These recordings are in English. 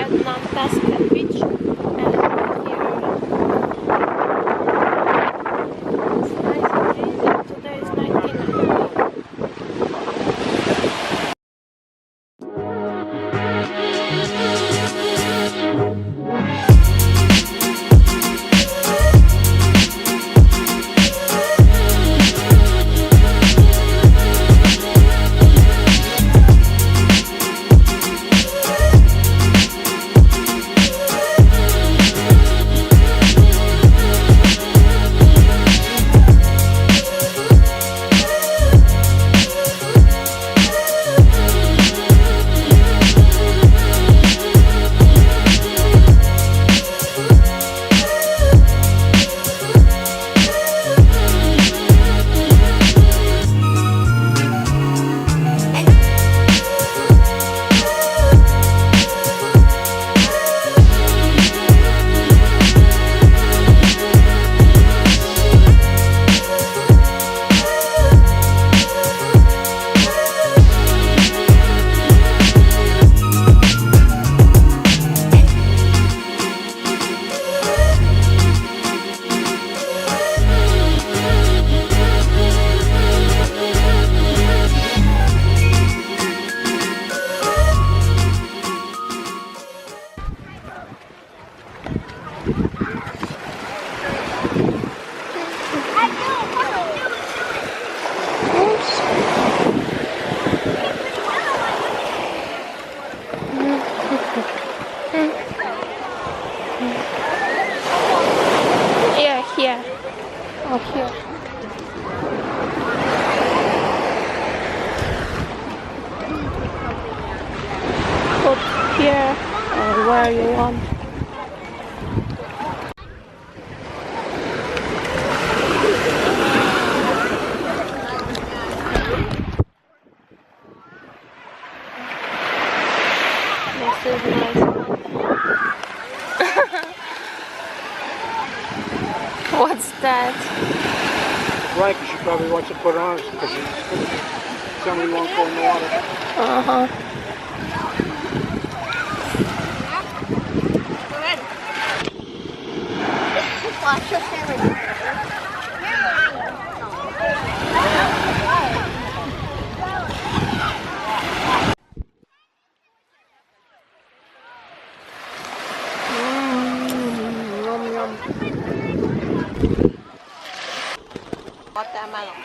Nantasket beach, and here it's nice and breezy. Today is 19. Here. Oh, here. Put here or where you want. This is nice. What's that? Right, because she probably wants to put on it because somebody won't go in the water. Uh-huh. Watch your favorite. Yum yum. Watermelon.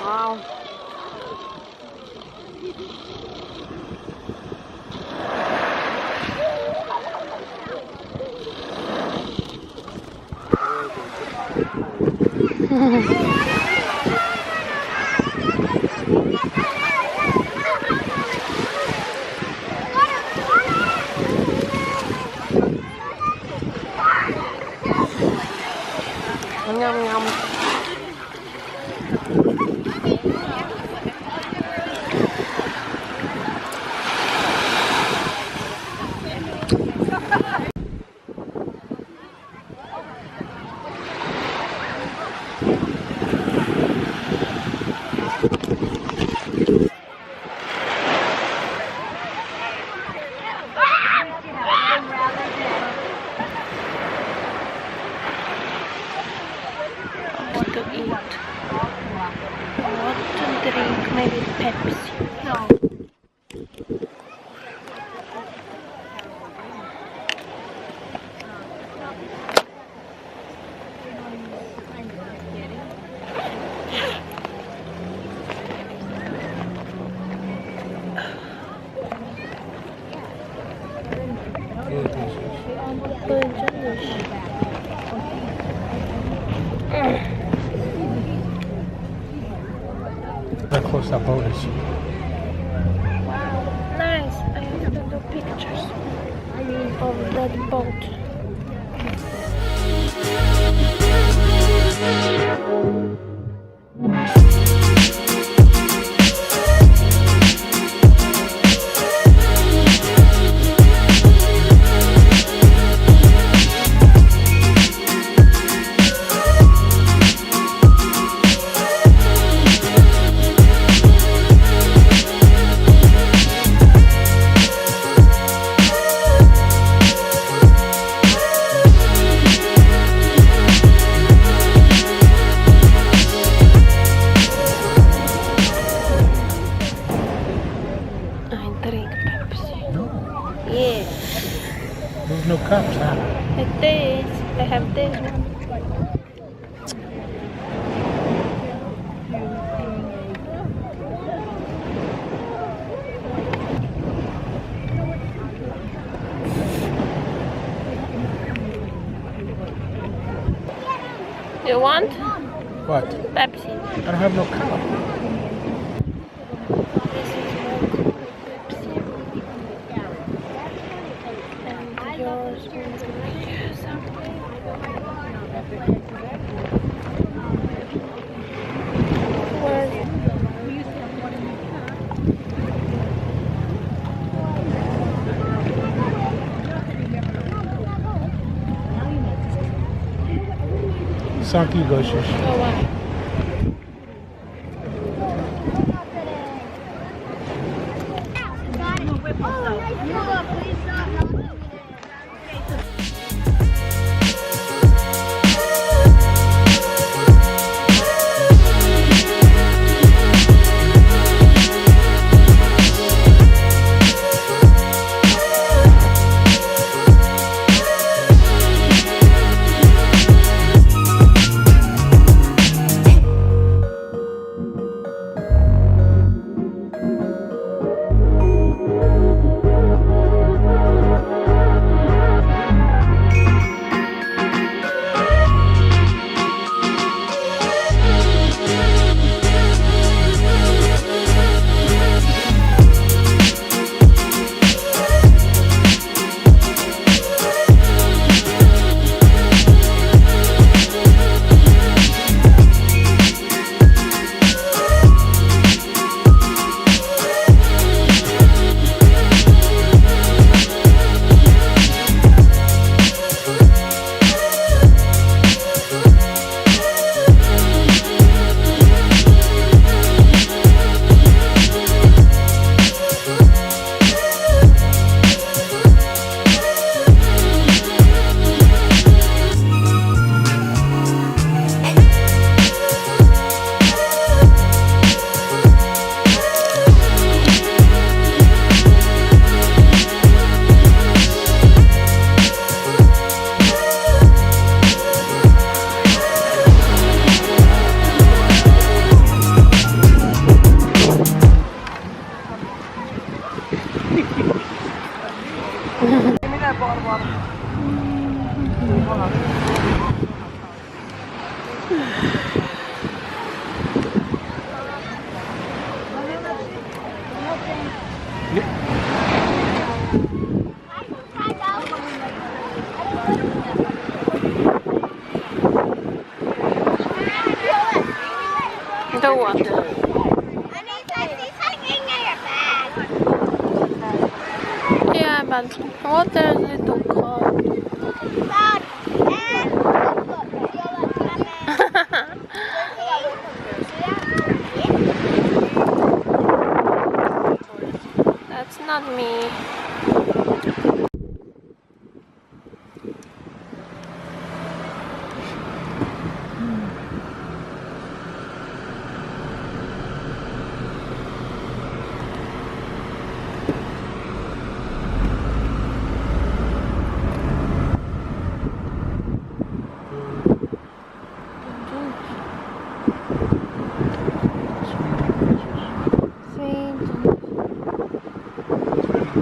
Wow. Yum yum. What to eat? What to drink? Maybe Pepsi. No. How close that boat is. Wow, nice. I have to do pictures of that boat. You want? What? Pepsi. I don't have no cup. This is more Pepsi. And yours will be something. Saki gościsz. Oh, wow. The what? Yeah, but what is it called? That's not me.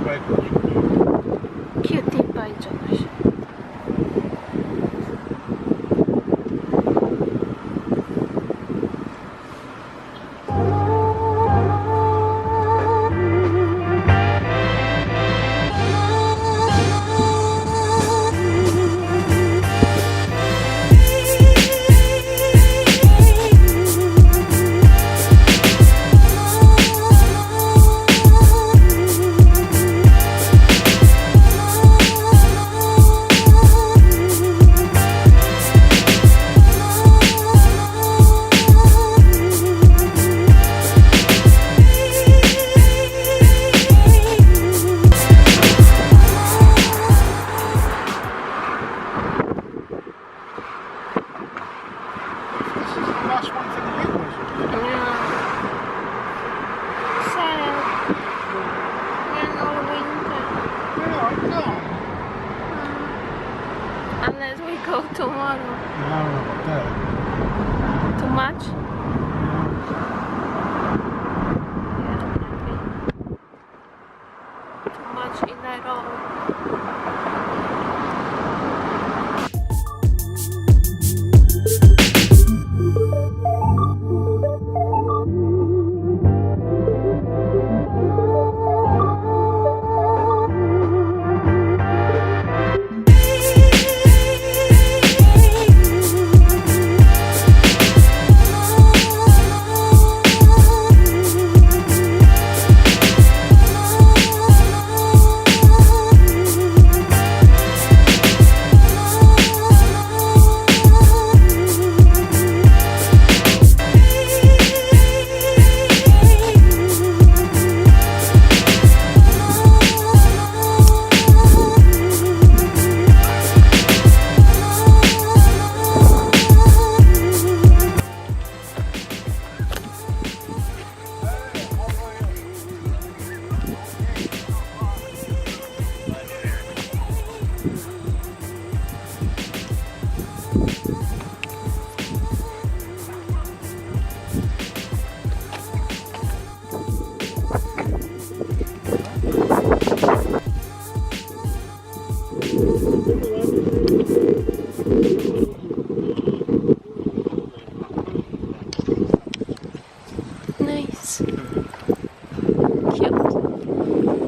Quite Yes. Cute.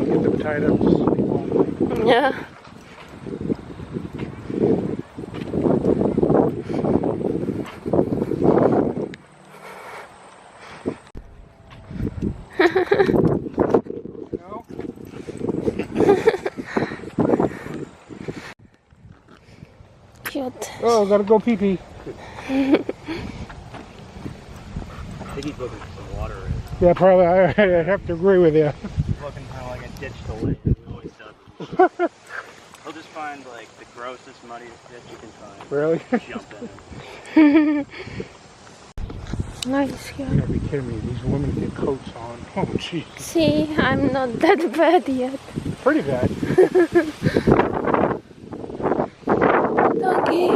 Get them tied up to sleep all night. Yeah. No? Cute. Oh, gotta go pee pee. I think he's looking for some water. Yeah, probably. I have to agree with you. He's looking kind of like a ditch to lake. He always does. He'll just find like the grossest, muddiest ditch you can find. Really? Jump in it. Nice You here. gotta be kidding me. These women get coats on. Oh, jeez. See, I'm not that bad yet. Pretty bad. Doggy.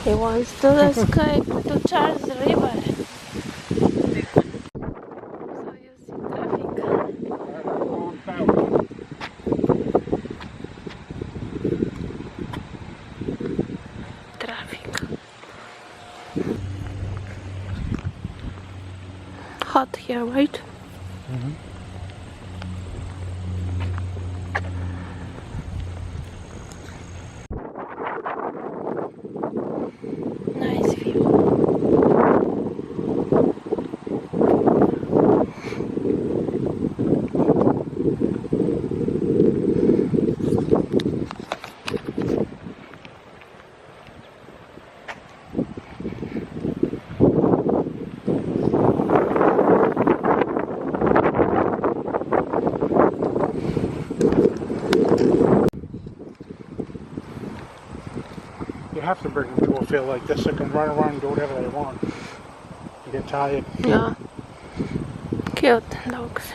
He wants to escape to Charles River. So you see traffic. Traffic. Hot here, right? Mm-hmm. Nice view. You have to bring them to a field like this. They can run around and do whatever they want. You get tired. Yeah. Cute dogs.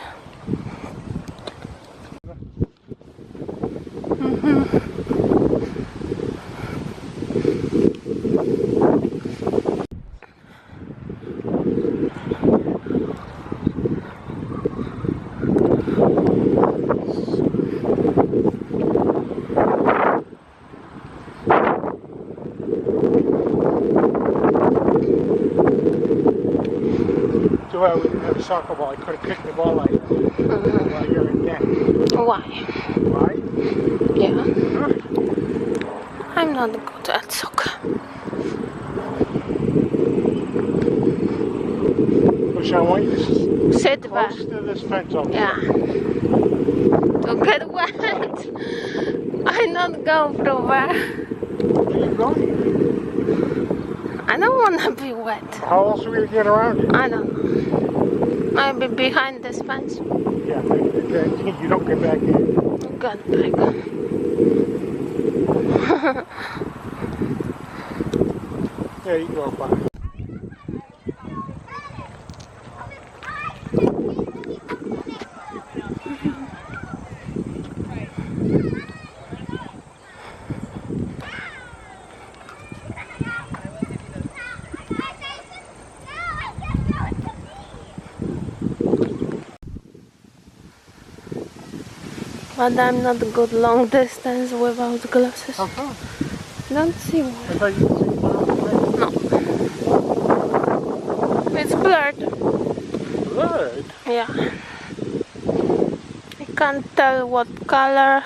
So we didn't have a soccer ball. I could have kicked the ball like that. While you're in debt. Why? Why? Yeah. Huh? I'm not good at soccer. Which I want you to Sit back. close to this fence over Yeah. To get wet. I'm not going from where. Where you going? I don't want to be wet. How else are we going to get around it? I don't know. Maybe behind this fence. Yeah, maybe you don't get back in. Got back. There you go, fine. But I'm not good long distance without glasses. How come? Don't see I why. thought you could see one on the way. No. It's blurred. Good. Yeah. I can't tell what color